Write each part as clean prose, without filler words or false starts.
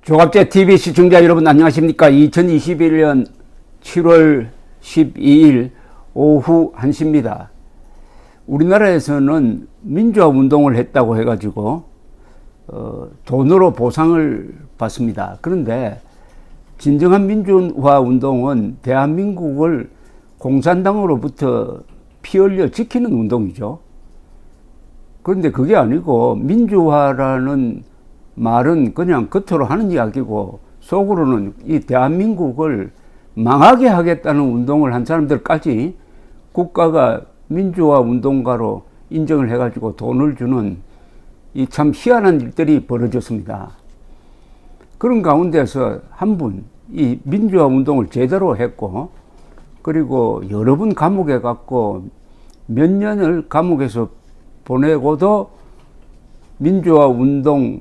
조갑제 TV 시청자 여러분 안녕하십니까? 2021년 7월 12일 오후 1시입니다. 우리나라에서는 민주화 운동을 했다고 해가지고 돈으로 보상을 받습니다. 그런데 진정한 민주화 운동은 대한민국을 공산당으로부터 피 흘려 지키는 운동이죠. 그런데 그게 아니고 민주화라는 말은 그냥 겉으로 하는 이야기고 속으로는 이 대한민국을 망하게 하겠다는 운동을 한 사람들까지 국가가 민주화 운동가로 인정을 해가지고 돈을 주는 이 참 희한한 일들이 벌어졌습니다. 그런 가운데서 한 분, 이 민주화 운동을 제대로 했고 그리고 여러 분 감옥에 갔고 몇 년을 감옥에서 보내고도 민주화 운동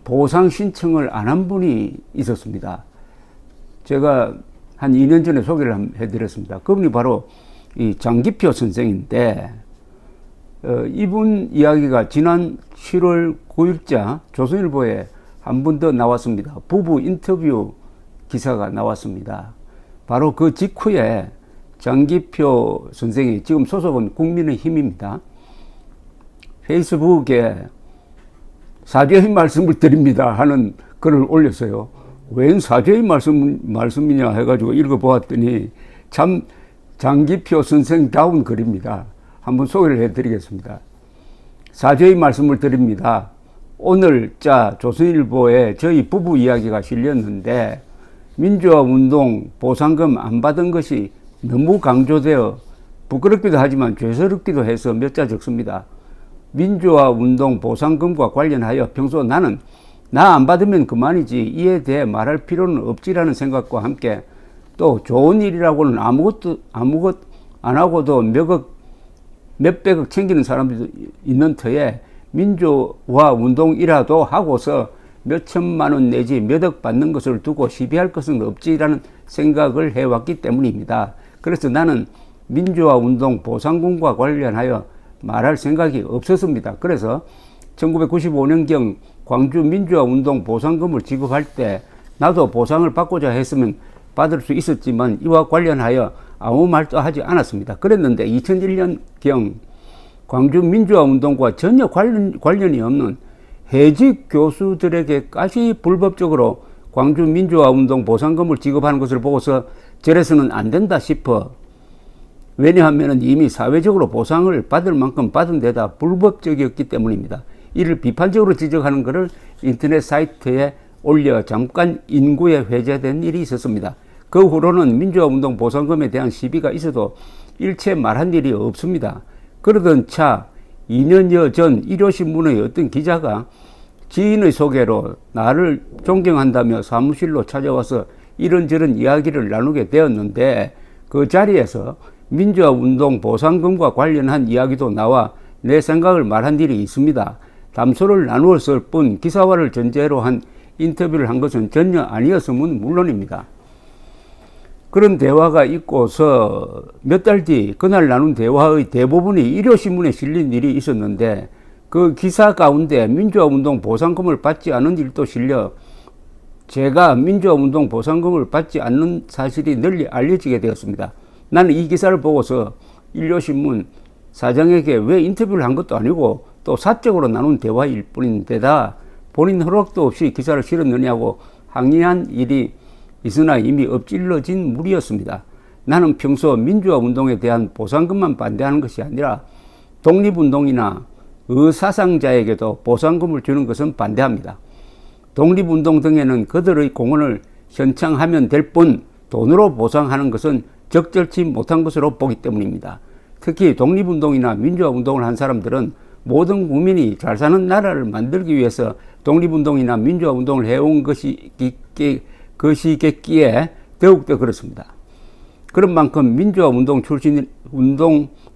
보상 신청을 안 한 분이 있었습니다. 제가 한 2년 전에 소개를 해드렸습니다. 그분이 바로 이 장기표 선생인데, 이분 이야기가 지난 7월 9일자 조선일보에 한 번 더 나왔습니다. 부부 인터뷰 기사가 나왔습니다. 바로 그 직후에 장기표 선생이, 지금 소속은 국민의힘입니다, 페이스북에 사죄의 말씀을 드립니다 하는 글을 올렸어요. 웬 사죄의 말씀이냐 해가지고 읽어보았더니 참 장기표 선생다운 글입니다. 한번 소개를 해드리겠습니다. 사죄의 말씀을 드립니다. 오늘자 조선일보에 저희 부부 이야기가 실렸는데 민주화 운동 보상금 안 받은 것이 너무 강조되어 부끄럽기도 하지만 죄스럽기도 해서 몇 자 적습니다. 민주화 운동 보상금과 관련하여 평소 나는 나 안 받으면 그만이지 이에 대해 말할 필요는 없지라는 생각과 함께 또 좋은 일이라고는 아무것 안 하고도 몇백억 챙기는 사람들도 있는 터에 민주화 운동이라도 하고서 몇천만 원 내지 몇억 받는 것을 두고 시비할 것은 없지라는 생각을 해왔기 때문입니다. 그래서 나는 민주화 운동 보상금과 관련하여 말할 생각이 없었습니다. 그래서 1995년경 광주 민주화 운동 보상금을 지급할 때 나도 보상을 받고자 했으면 받을 수 있었지만 이와 관련하여 아무 말도 하지 않았습니다. 그랬는데 2001년경 광주 민주화 운동과 전혀 관련이 없는 해직 교수들에게까지 불법적으로 광주 민주화 운동 보상금을 지급하는 것을 보고서 저래서는 안 된다 싶어. 왜냐하면 이미 사회적으로 보상을 받을 만큼 받은 데다 불법적이었기 때문입니다. 이를 비판적으로 지적하는 것을 인터넷 사이트에 올려 잠깐 인구에 회자된 일이 있었습니다. 그 후로는 민주화 운동 보상금에 대한 시비가 있어도 일체 말한 일이 없습니다. 그러던 차 2년여 전 일요신문의 어떤 기자가 지인의 소개로 나를 존경한다며 사무실로 찾아와서 이런저런 이야기를 나누게 되었는데 그 자리에서 민주화 운동 보상금과 관련한 이야기도 나와 내 생각을 말한 일이 있습니다. 담소를 나누었을 뿐 기사화를 전제로 한 인터뷰를 한 것은 전혀 아니었음은 물론입니다. 그런 대화가 있고서 몇 달 뒤 그날 나눈 대화의 대부분이 일요신문에 실린 일이 있었는데 그 기사 가운데 민주화 운동 보상금을 받지 않은 일도 실려 제가 민주화 운동 보상금을 받지 않는 사실이 널리 알려지게 되었습니다. 나는 이 기사를 보고서 일요신문 사장에게 왜 인터뷰를 한 것도 아니고 또 사적으로 나눈 대화일 뿐인데다 본인 허락도 없이 기사를 실었느냐고 항의한 일이 있으나 이미 엎질러진 물이었습니다. 나는 평소 민주화 운동에 대한 보상금만 반대하는 것이 아니라 독립운동이나 의사상자에게도 보상금을 주는 것은 반대합니다. 독립운동 등에는 그들의 공헌을 현창하면 될 뿐 돈으로 보상하는 것은 적절치 못한 것으로 보기 때문입니다. 특히 독립운동이나 민주화 운동을 한 사람들은 모든 국민이 잘 사는 나라를 만들기 위해서 독립운동이나 민주화 운동을 해온 것이겠기에 더욱더 그렇습니다. 그런 만큼 민주화 운동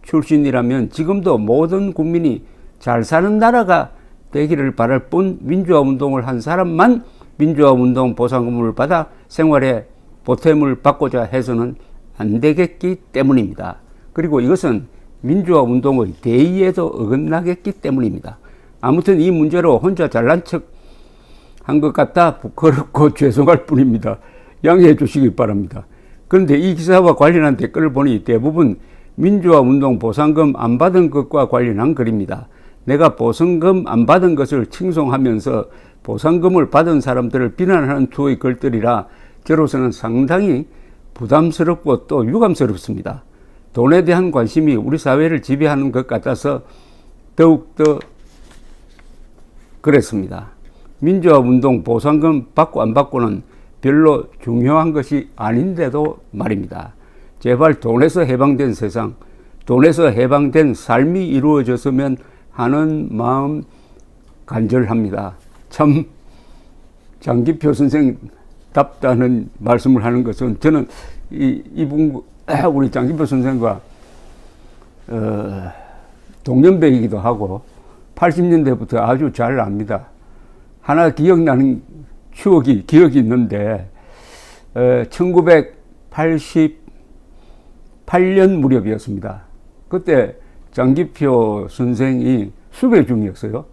출신이라면 지금도 모든 국민이 잘 사는 나라가 되기를 바랄 뿐 민주화 운동을 한 사람만 민주화 운동 보상금을 받아 생활에 보탬을 받고자 해서는 안 되겠기 때문입니다. 그리고 이것은 민주화 운동의 대의에도 어긋나겠기 때문입니다. 아무튼 이 문제로 혼자 잘난 척 한 것 같다 부끄럽고 죄송할 뿐입니다. 양해해 주시기 바랍니다. 그런데 이 기사와 관련한 댓글을 보니 대부분 민주화 운동 보상금 안 받은 것과 관련한 글입니다. 내가 보상금 안 받은 것을 칭송하면서 보상금을 받은 사람들을 비난하는 투의 글들이라 저로서는 상당히 부담스럽고 또 유감스럽습니다. 돈에 대한 관심이 우리 사회를 지배하는 것 같아서 더욱더 그랬습니다. 민주화 운동 보상금 받고 안 받고는 별로 중요한 것이 아닌데도 말입니다. 제발 돈에서 해방된 세상, 돈에서 해방된 삶이 이루어졌으면 하는 마음 간절합니다. 참 장기표 선생답다는 말씀을 하는 것은 저는 이분 우리 장기표 선생과 동년배이기도 하고 80년대부터 아주 잘 압니다. 하나 기억나는 기억이 있는데 1988년 무렵이었습니다. 그때 장기표 선생이 수배 중이었어요.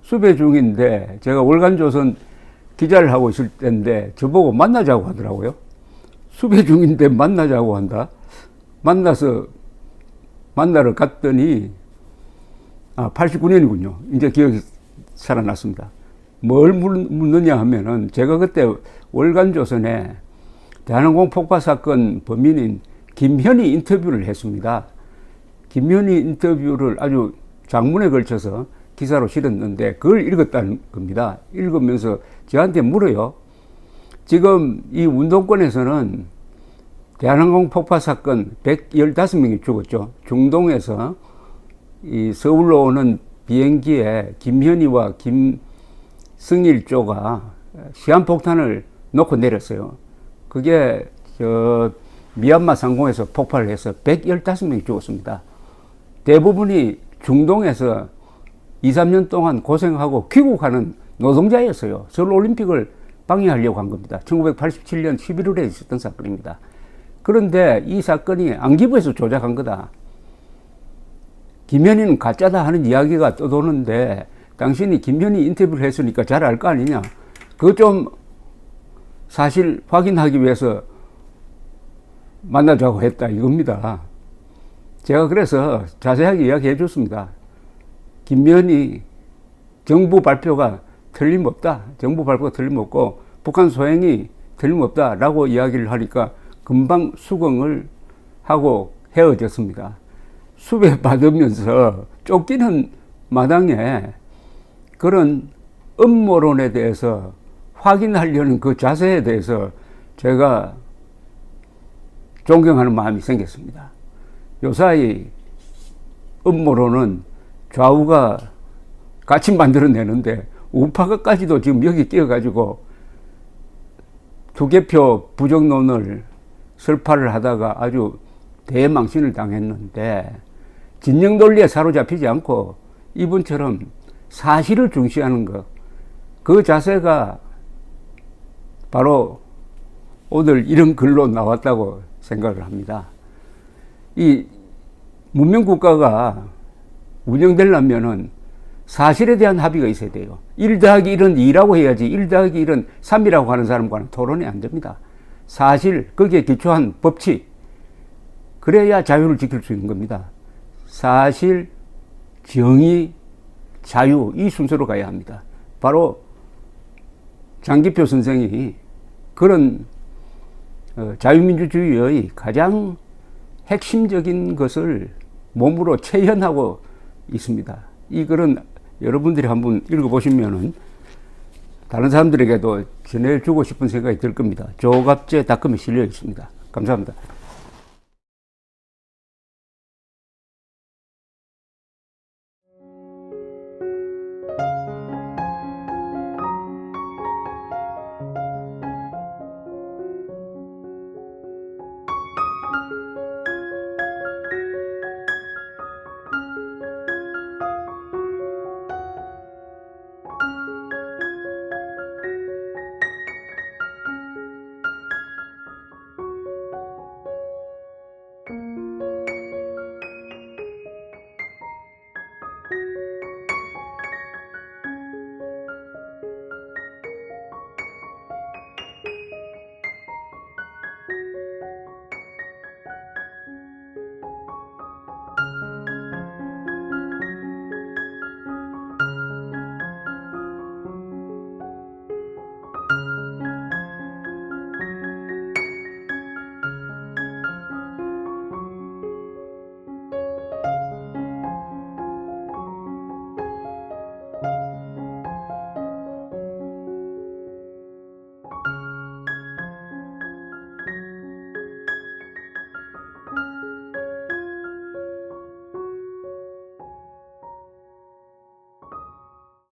수배 중인데 제가 월간조선 기자를 하고 있을 때인데 저보고 만나자고 하더라고요. 수배 중인데 만나자고 한다. 만나러 갔더니 89년이군요. 이제 기억이 살아났습니다. 뭘 묻느냐 하면은 제가 그때 월간조선에 대한항공 폭파 사건 범인인 김현희 인터뷰를 했습니다. 김현희 인터뷰를 아주 장문에 걸쳐서 기사로 실었는데 그걸 읽었다는 겁니다. 읽으면서 저한테 물어요. 지금 이 운동권에서는 대한항공 폭파 사건 115명이 죽었죠. 중동에서 이 서울로 오는 비행기에 김현희와 김승일조가 시한폭탄을 놓고 내렸어요. 그게 미얀마 상공에서 폭발을 해서 115명이 죽었습니다. 대부분이 중동에서 2, 3년 동안 고생하고 귀국하는 노동자였어요. 서울올림픽을 방해하려고 한 겁니다. 1987년 11월에 있었던 사건입니다. 그런데 이 사건이 안기부에서 조작한 거다. 김현희는 가짜다 하는 이야기가 떠도는데 당신이 김현희 인터뷰를 했으니까 잘 알 거 아니냐. 그거 좀 사실 확인하기 위해서 만나자고 했다 이겁니다. 제가 그래서 자세하게 이야기해 줬습니다. 김현희 정부 발표가 틀림없다. 정부 발표가 틀림없고 북한 소행이 틀림없다라고 이야기를 하니까 금방 수긍을 하고 헤어졌습니다. 수배 받으면서 쫓기는 마당에 그런 음모론에 대해서 확인하려는 그 자세에 대해서 제가 존경하는 마음이 생겼습니다. 요사이 음모론은 좌우가 같이 만들어내는데 우파가까지도 지금 여기 끼어가지고 두개표 부정론을 설파를 하다가 아주 대망신을 당했는데 진영 논리에 사로잡히지 않고 이분처럼 사실을 중시하는 것, 그 자세가 바로 오늘 이런 글로 나왔다고 생각을 합니다. 이 문명국가가 운영되려면은 사실에 대한 합의가 있어야 돼요. 1 더하기 1은 2라고 해야지 1 더하기 1은 3이라고 하는 사람과는 토론이 안 됩니다. 사실, 거기에 기초한 법칙, 그래야 자유를 지킬 수 있는 겁니다. 사실, 정의, 자유, 이 순서로 가야 합니다. 바로 장기표 선생이 그런 자유민주주의의 가장 핵심적인 것을 몸으로 체현하고 있습니다. 이 글은 여러분들이 한번 읽어보시면은 다른 사람들에게도 전해주고 싶은 생각이 들 겁니다. 조갑제닷컴에 실려 있습니다. 감사합니다.